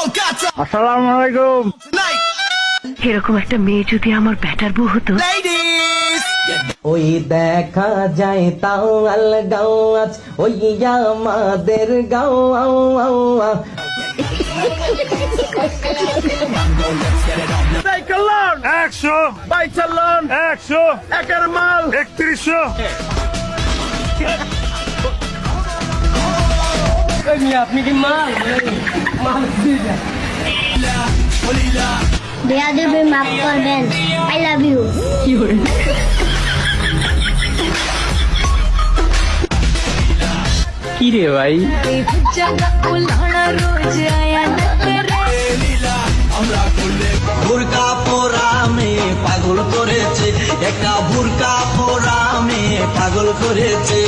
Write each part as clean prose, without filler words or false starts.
আসসালামু আলাইকুম। এরকম একটা মেয়ে যদি আমার ব্যাটার বউ হতো। ওই দেখা যায় তাও আল গাও আজ ওই আমাদের গাও আও আও আ। সাইকেলন 100, বাইক চালান 100, একের মাল 3100। আপনি কি মাল দেয়া দেবে, মাফ করবেন। I love you. কি রে ভাই? বুরকা পরা মেয়ে পাগল করেছে, একটা বুরকা পরা মেয়ে পাগল করেছে।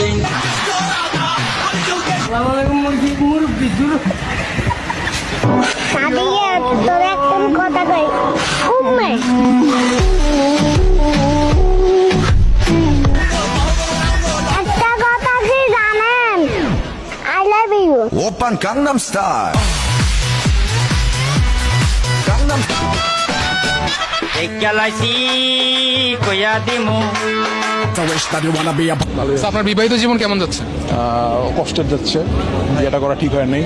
সাদিয়া তোর একদম কথা কই উম্মে একটা কথা কি জানেন? I love you. 오빤 강남스타일 강남 আপনার বিবাহিত জীবন কেমন যাচ্ছে? কষ্টের যাচ্ছে, বিয়েটা করা ঠিক হয় নাই।